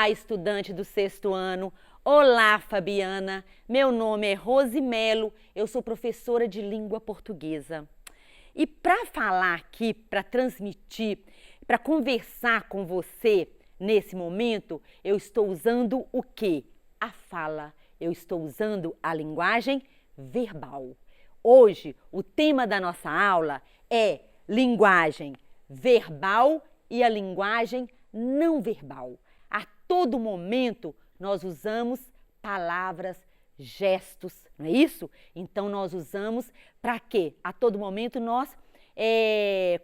Olá, estudante do sexto ano. Olá, Fabiana. Meu nome é Rose Melo, eu sou professora de língua portuguesa. E para falar aqui, para transmitir, para conversar com você nesse momento, eu estou usando o quê? A fala. Eu estou usando a linguagem verbal. Hoje, o tema da nossa aula é linguagem verbal e a linguagem não verbal. A todo momento nós usamos palavras, gestos, não é isso? Então nós usamos para quê? A todo momento nós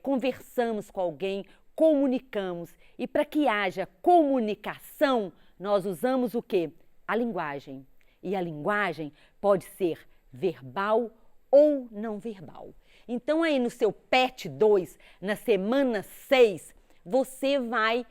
conversamos com alguém, comunicamos. E para que haja comunicação, nós usamos o quê? A linguagem. E a linguagem pode ser verbal ou não verbal. Então aí no seu PET 2, na semana 6, você vai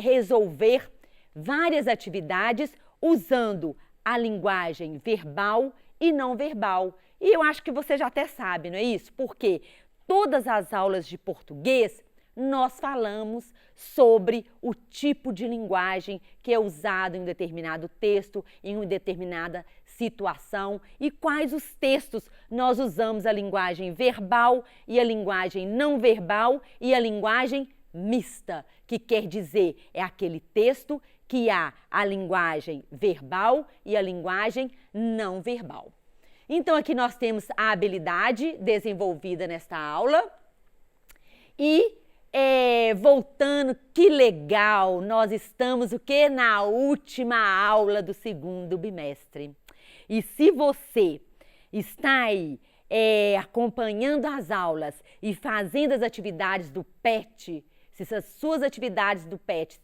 resolver várias atividades usando a linguagem verbal e não verbal. E eu acho que você já até sabe, não é isso? Porque todas as aulas de português nós falamos sobre o tipo de linguagem que é usado em um determinado texto, em uma determinada situação e quais os textos nós usamos a linguagem verbal e a linguagem não verbal e a linguagem mista, que quer dizer é aquele texto que há a linguagem verbal e a linguagem não verbal. Então aqui nós temos a habilidade desenvolvida nesta aula e voltando, que legal, nós estamos o quê? Na última aula do segundo bimestre. E se você está aí acompanhando as aulas e fazendo as atividades do PET, se as suas atividades do PET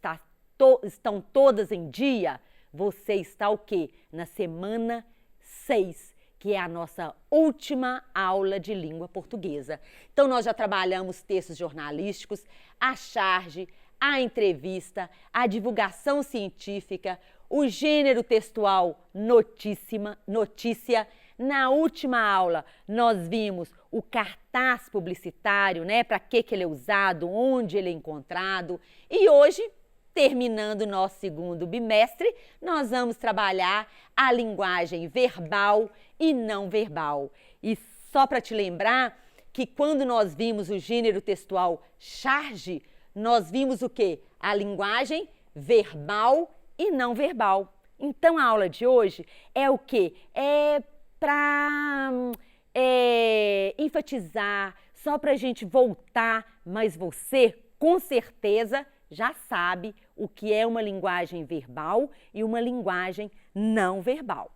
estão todas em dia, você está o quê? Na semana 6, que é a nossa última aula de língua portuguesa. Então, nós já trabalhamos textos jornalísticos, a charge, a entrevista, a divulgação científica, o gênero textual notícia. Na última aula, nós vimos o cartaz publicitário, né? Para que ele é usado, onde ele é encontrado. E hoje, terminando o nosso segundo bimestre, nós vamos trabalhar a linguagem verbal e não verbal. E só para te lembrar que quando nós vimos o gênero textual charge, nós vimos o quê? A linguagem verbal e não verbal. Então a aula de hoje é o quê? É para enfatizar, só para a gente voltar, mas você com certeza já sabe o que é uma linguagem verbal e uma linguagem não verbal.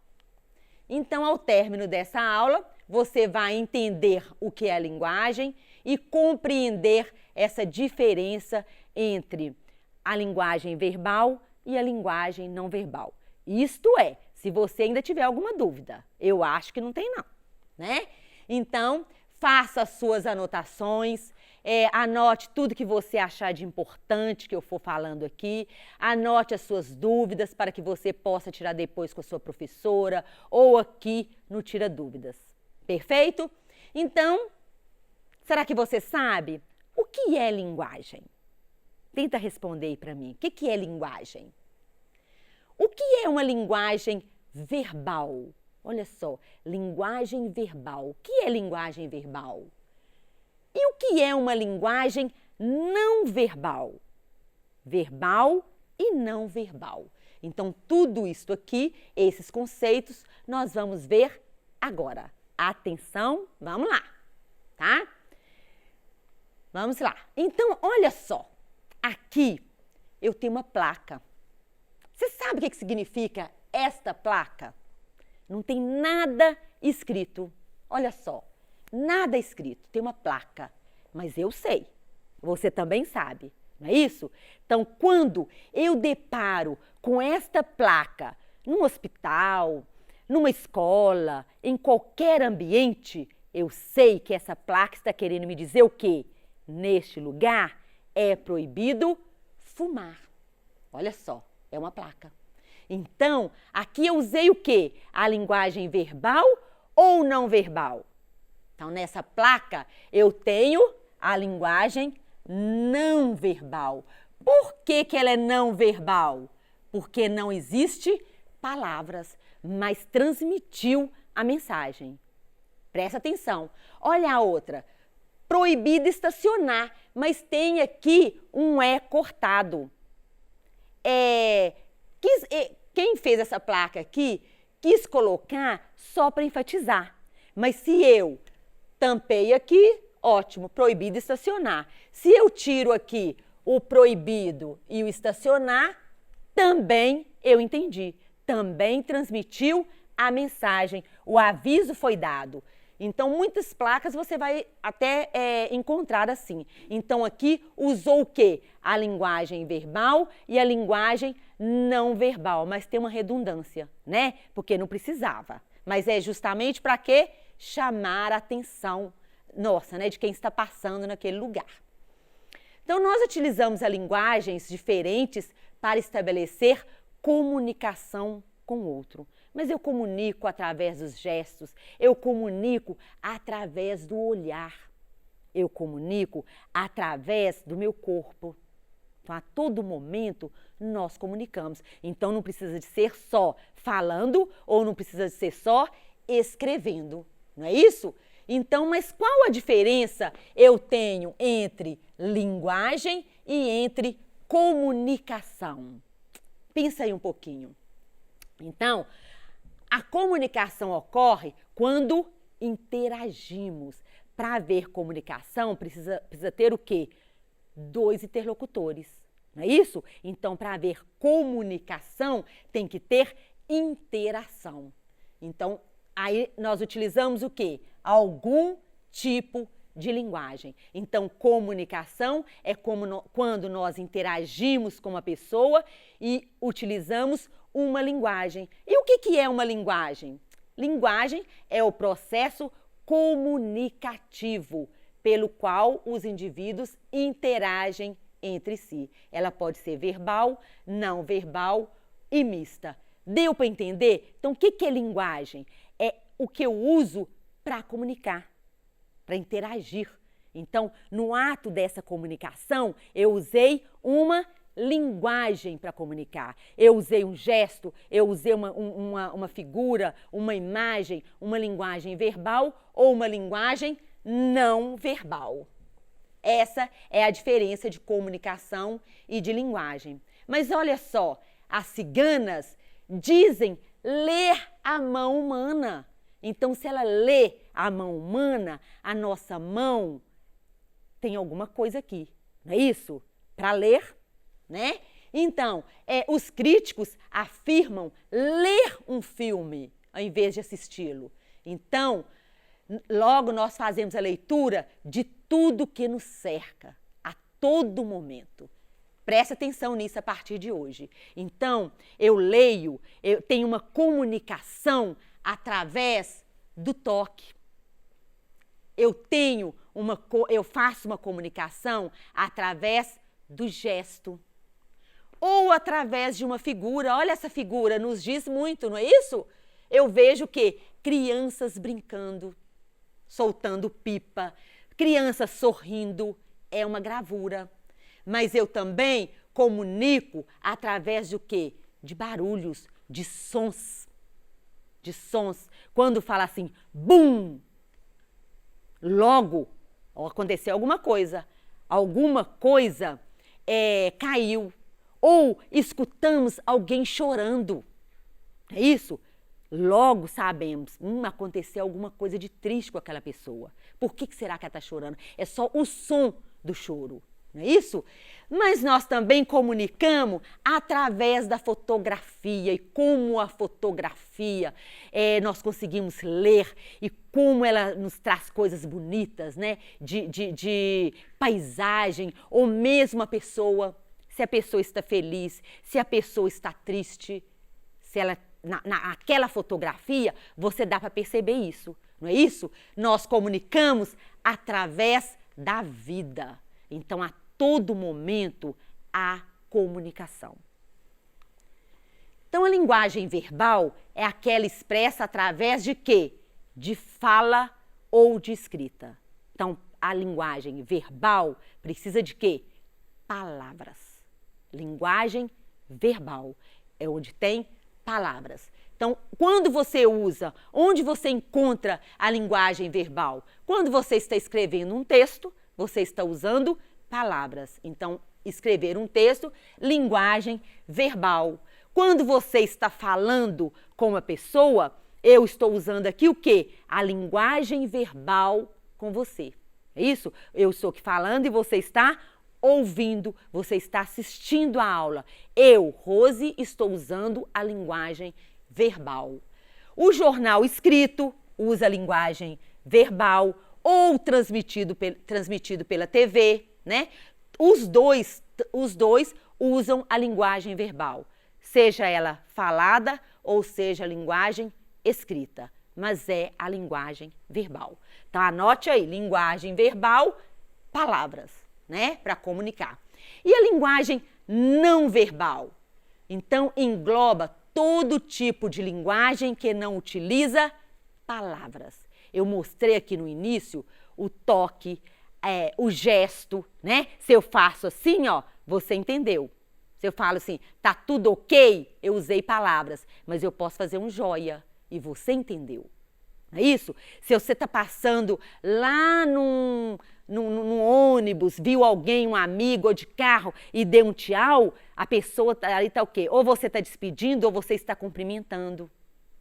Então, ao término dessa aula, você vai entender o que é a linguagem e compreender essa diferença entre a linguagem verbal e a linguagem não verbal. Isto é, se você ainda tiver alguma dúvida, eu acho que não tem não, né? Então, faça as suas anotações, anote tudo que você achar de importante que eu for falando aqui, anote as suas dúvidas para que você possa tirar depois com a sua professora ou aqui no Tira Dúvidas. Perfeito? Então, será que você sabe o que é linguagem? Tenta responder aí para mim. O que é linguagem? O que é uma linguagem verbal? Olha só, linguagem verbal. O que é linguagem verbal? E o que é uma linguagem não verbal? Verbal e não verbal. Então, tudo isso aqui, esses conceitos, nós vamos ver agora. Atenção, vamos lá, tá? Vamos lá. Então, olha só. Aqui eu tenho uma placa. Você sabe o que significa esta placa? Não tem nada escrito. Olha só. Nada escrito, tem uma placa, mas eu sei, você também sabe, não é isso? Então, quando eu deparo com esta placa num hospital, numa escola, em qualquer ambiente, eu sei que essa placa está querendo me dizer o quê? Neste lugar é proibido fumar. Olha só, é uma placa. Então, aqui eu usei o quê? A linguagem verbal ou não verbal? Então, nessa placa, eu tenho a linguagem não verbal. Por que ela é não verbal? porque não existe palavras, mas transmitiu a mensagem. Presta atenção. Olha a outra. Proibido estacionar, mas tem aqui um E cortado. Quem fez essa placa aqui quis colocar só para enfatizar. Mas se eu tampei aqui, ótimo, proibido estacionar. Se eu tiro aqui o proibido e o estacionar, também eu entendi. Também transmitiu a mensagem. O aviso foi dado. Então, muitas placas você vai até encontrar assim. Então, aqui usou o quê? A linguagem verbal e a linguagem não verbal. Mas tem uma redundância, né? Porque não precisava. Mas é justamente para quê? Chamar a atenção nossa, né? De quem está passando naquele lugar. Então, nós utilizamos linguagens diferentes para estabelecer comunicação com o outro. Mas eu comunico através dos gestos, eu comunico através do olhar, eu comunico através do meu corpo. Então, a todo momento, nós comunicamos. Então, não precisa de ser só falando ou não precisa de ser só escrevendo, não é isso? Então, mas qual a diferença eu tenho entre linguagem e entre comunicação? Pensa aí um pouquinho. Então, a comunicação ocorre quando interagimos. Para haver comunicação, precisa ter o quê? 2 interlocutores, não é isso? Então, para haver comunicação, tem que ter interação. Então, aí nós utilizamos o quê? Algum tipo de linguagem. Então, comunicação é quando nós interagimos com uma pessoa e utilizamos uma linguagem. E o que é uma linguagem? Linguagem é o processo comunicativo pelo qual os indivíduos interagem entre si. Ela pode ser verbal, não verbal e mista. Deu para entender? Então, o que é linguagem? É o que eu uso para comunicar, para interagir. Então, no ato dessa comunicação, eu usei uma linguagem para comunicar. Eu usei um gesto, eu usei uma figura, uma imagem, uma linguagem verbal ou uma linguagem não verbal. Essa é a diferença de comunicação e de linguagem. Mas olha só, as ciganas dizem ler a mão humana. Então, se ela lê a mão humana, a nossa mão tem alguma coisa aqui, não é isso? Para ler, né? Então, os críticos afirmam ler um filme ao invés de assisti-lo. Então, logo nós fazemos a leitura de tudo que nos cerca, a todo momento. Preste atenção nisso a partir de hoje. Então, eu leio, eu tenho uma comunicação através do toque. Eu faço uma comunicação através do gesto. Ou através de uma figura. Olha, essa figura nos diz muito, não é isso? Eu vejo o quê? Crianças brincando, soltando pipa, crianças sorrindo, é uma gravura. Mas eu também comunico através de o quê? De barulhos, de sons. De sons. Quando fala assim, bum! Logo, aconteceu alguma coisa caiu. Ou escutamos alguém chorando. É isso? Logo sabemos, aconteceu alguma coisa de triste com aquela pessoa. Por que será que ela está chorando? É só o som do choro, não é isso? Mas nós também comunicamos através da fotografia e como a fotografia nós conseguimos ler e como ela nos traz coisas bonitas, né? De paisagem ou mesmo a pessoa, se a pessoa está feliz, se a pessoa está triste, se ela naquela fotografia, você dá para perceber isso, não é isso? Nós comunicamos através da vida. Então, a todo momento, há comunicação. Então, a linguagem verbal é aquela expressa através de quê? De fala ou de escrita. Então, a linguagem verbal precisa de quê? Palavras. Linguagem verbal. é onde tem palavras. Então, quando você usa, onde você encontra a linguagem verbal? Quando você está escrevendo um texto, você está usando palavras. Então, escrever um texto, linguagem verbal. Quando você está falando com uma pessoa, eu estou usando aqui o quê? A linguagem verbal com você. É isso? Eu estou aqui falando e você está ouvindo, você está assistindo a aula. Eu, Rose, estou usando a linguagem verbal. O jornal escrito usa a linguagem verbal ou transmitido pela TV, né? Os dois usam a linguagem verbal, seja ela falada ou seja a linguagem escrita, mas é a linguagem verbal. Então, anote aí, linguagem verbal, palavras, né? Para comunicar. E a linguagem não verbal? Então, engloba todo tipo de linguagem que não utiliza palavras. Eu mostrei aqui no início o toque, o gesto, né? Se eu faço assim, ó, você entendeu. Se eu falo assim, tá tudo ok, eu usei palavras, mas eu posso fazer um joia e você entendeu. Não é isso? Se você está passando lá num ônibus, viu alguém, um amigo ou de carro e deu um tchau, a pessoa ali está o quê? Ou você está despedindo ou você está cumprimentando,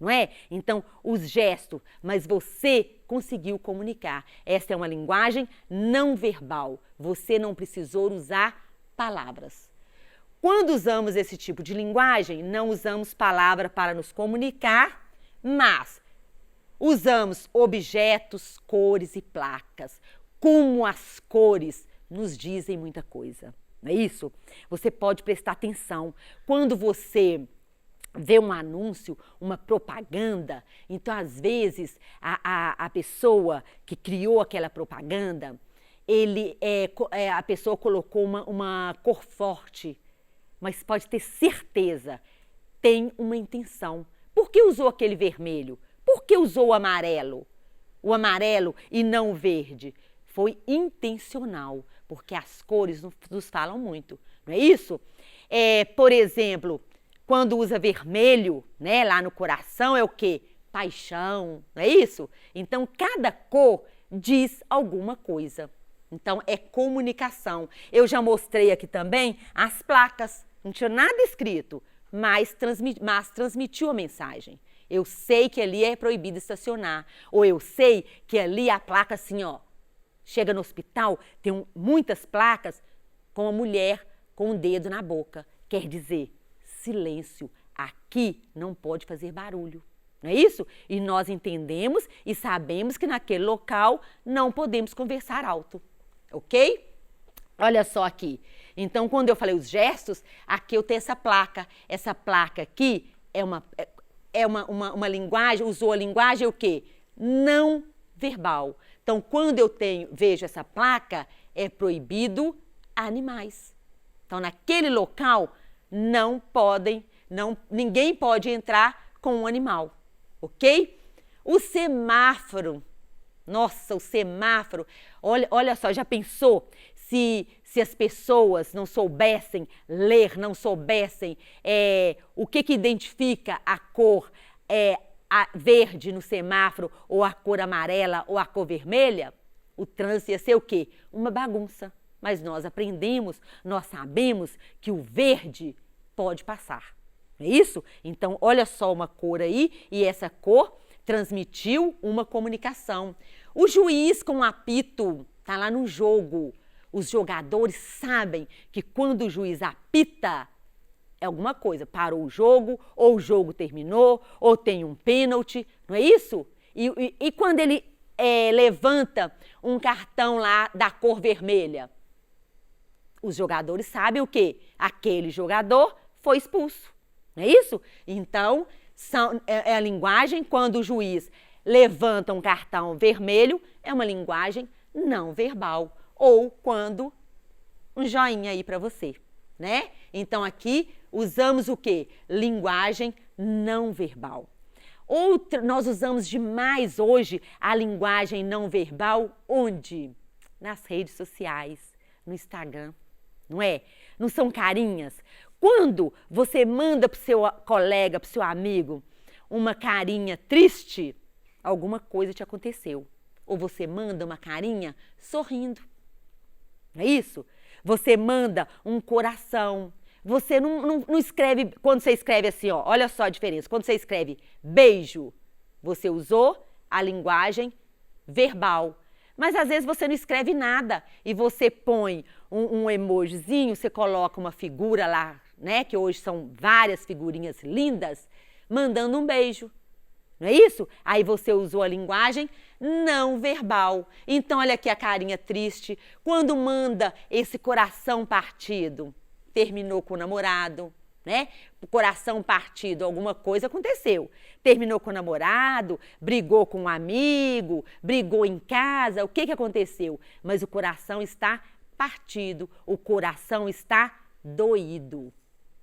não é? Então, os gestos, mas você conseguiu comunicar. Essa é uma linguagem não verbal. Você não precisou usar palavras. Quando usamos esse tipo de linguagem, não usamos palavra para nos comunicar, mas usamos objetos, cores e placas. Como as cores nos dizem muita coisa, não é isso? Você pode prestar atenção. Quando você vê um anúncio, uma propaganda, então às vezes a pessoa que criou aquela propaganda, a pessoa colocou uma cor forte, mas pode ter certeza, tem uma intenção. Por que usou aquele vermelho? Por que usou o amarelo? O amarelo e não o verde? Foi intencional, porque as cores nos falam muito, não é isso? Por exemplo, quando usa vermelho, né, lá no coração, é o quê? Paixão, não é isso? Então, cada cor diz alguma coisa. Então, é comunicação. Eu já mostrei aqui também as placas. Não tinha nada escrito, mas transmitiu a mensagem. Eu sei que ali é proibido estacionar. Ou eu sei que ali a placa assim, ó, chega no hospital, tem muitas placas com a mulher com um dedo na boca. Quer dizer, silêncio, aqui não pode fazer barulho. Não é isso? E nós entendemos e sabemos que naquele local não podemos conversar alto. Ok? Olha só aqui. Então, quando eu falei os gestos, aqui eu tenho essa placa. Essa placa aqui é uma linguagem, usou a linguagem o quê? Não verbal. Então, quando eu vejo essa placa, é proibido animais. Então, naquele local, ninguém pode entrar com um animal, ok? O semáforo, nossa, o semáforo, olha só, já pensou se as pessoas não soubessem ler, não soubessem o que identifica a cor a verde no semáforo, ou a cor amarela, ou a cor vermelha? O trânsito ia ser o quê? Uma bagunça. Mas nós aprendemos, nós sabemos que o verde pode passar. Não é isso? Então, olha só uma cor aí, e essa cor transmitiu uma comunicação. O juiz com o apito está lá no jogo. Os jogadores sabem que quando o juiz apita, é alguma coisa. Parou o jogo, ou o jogo terminou, ou tem um pênalti, não é isso? E quando ele levanta um cartão lá da cor vermelha, os jogadores sabem o quê? Aquele jogador foi expulso, não é isso? Então, é a linguagem, quando o juiz levanta um cartão vermelho, é uma linguagem não verbal. Ou quando um joinha aí para você, né? Então, aqui usamos o quê? Linguagem não verbal. Nós usamos demais hoje a linguagem não verbal, onde? Nas redes sociais, no Instagram, não é? Não são carinhas? Quando você manda para o seu colega, para o seu amigo, uma carinha triste, alguma coisa te aconteceu. Ou você manda uma carinha sorrindo. Não é isso? Você manda um coração. Você não escreve, quando você escreve assim, ó, olha só a diferença. Quando você escreve beijo, você usou a linguagem verbal. Mas às vezes você não escreve nada e você põe um emojizinho, você coloca uma figura lá, né? Que hoje são várias figurinhas lindas, mandando um beijo. Não é isso? Aí você usou a linguagem não verbal. Então, olha aqui a carinha triste. Quando manda esse coração partido, terminou com o namorado, né? O coração partido, alguma coisa aconteceu. Terminou com o namorado, brigou com um amigo, brigou em casa, o que aconteceu? Mas o coração está partido, o coração está doído.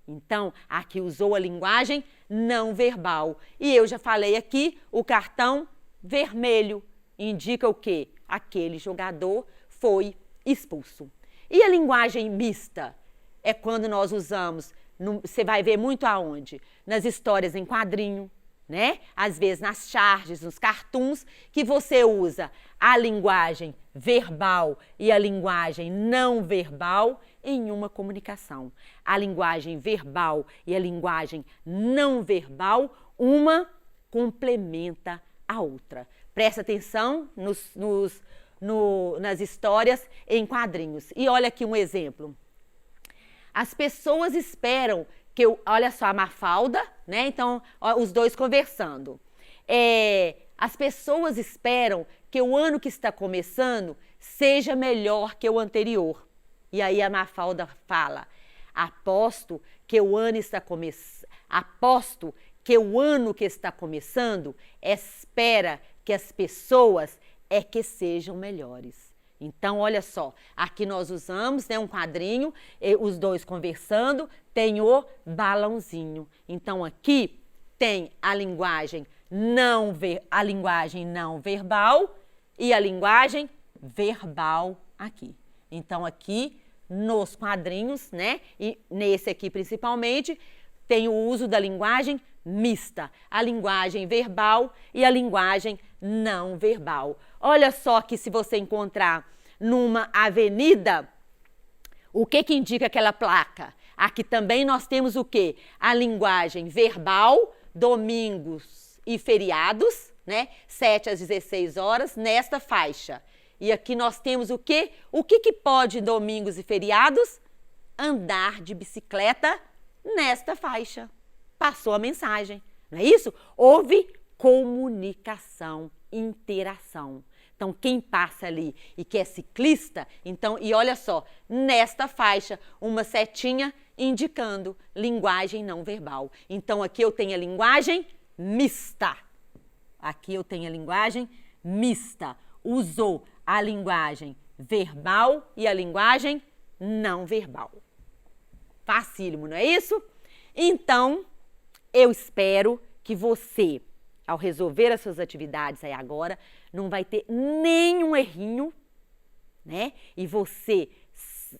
Então, aqui usou a linguagem não verbal. E eu já falei aqui, o cartão vermelho indica o quê? Aquele jogador foi expulso. E a linguagem mista? É quando nós usamos, você vai ver muito aonde? Nas histórias em quadrinho, né? Às vezes nas charges, nos cartoons, que você usa a linguagem verbal e a linguagem não verbal em uma comunicação. A linguagem verbal e a linguagem não verbal, uma complementa a outra. Presta atenção nas histórias em quadrinhos. E olha aqui um exemplo. As pessoas esperam que olha só a Mafalda, né? Então, ó, os dois conversando. As pessoas esperam que o ano que está começando seja melhor que o anterior. E aí a Mafalda fala: aposto que o ano que está começando espera que as pessoas que sejam melhores. Então, olha só, aqui nós usamos, né, um quadrinho, os dois conversando, tem o balãozinho. Então, aqui tem a linguagem não verbal e a linguagem verbal aqui. Então, aqui nos quadrinhos, né, e nesse aqui principalmente, tem o uso da linguagem mista, a linguagem verbal e a linguagem não verbal. Olha só que se você encontrar numa avenida, o que indica aquela placa? Aqui também nós temos o quê? A linguagem verbal, domingos e feriados, né? 7 às 16 horas, nesta faixa. E aqui nós temos o quê? O que pode domingos e feriados? Andar de bicicleta nesta faixa. Passou a mensagem, não é isso? Houve comunicação, interação. Então, quem passa ali e que é ciclista, então, e olha só, nesta faixa, uma setinha indicando linguagem não verbal. Então, aqui eu tenho a linguagem mista. Aqui eu tenho a linguagem mista. Usou a linguagem verbal e a linguagem não verbal. Facílimo, não é isso? Então, eu espero que você, ao resolver as suas atividades aí agora, não vai ter nenhum errinho, né? E você,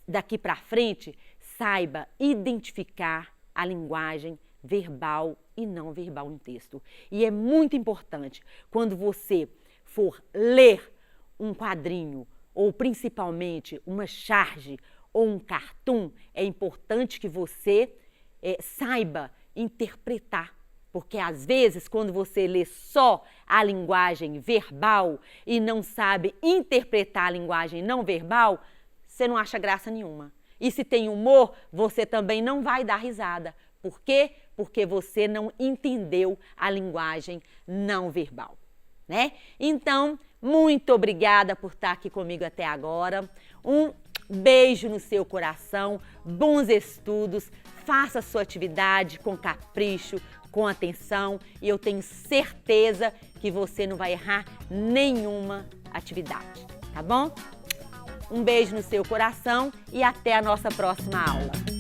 daqui para frente, saiba identificar a linguagem verbal e não verbal no texto. E é muito importante, quando você for ler um quadrinho, ou principalmente uma charge ou um cartoon, é importante que você saiba interpretar. Porque às vezes, quando você lê só a linguagem verbal e não sabe interpretar a linguagem não verbal, você não acha graça nenhuma. E se tem humor, você também não vai dar risada. Por quê? Porque você não entendeu a linguagem não verbal, né? Então, muito obrigada por estar aqui comigo até agora. Um beijo no seu coração, bons estudos, faça a sua atividade com capricho, com atenção, e eu tenho certeza que você não vai errar nenhuma atividade, tá bom? Um beijo no seu coração e até a nossa próxima aula.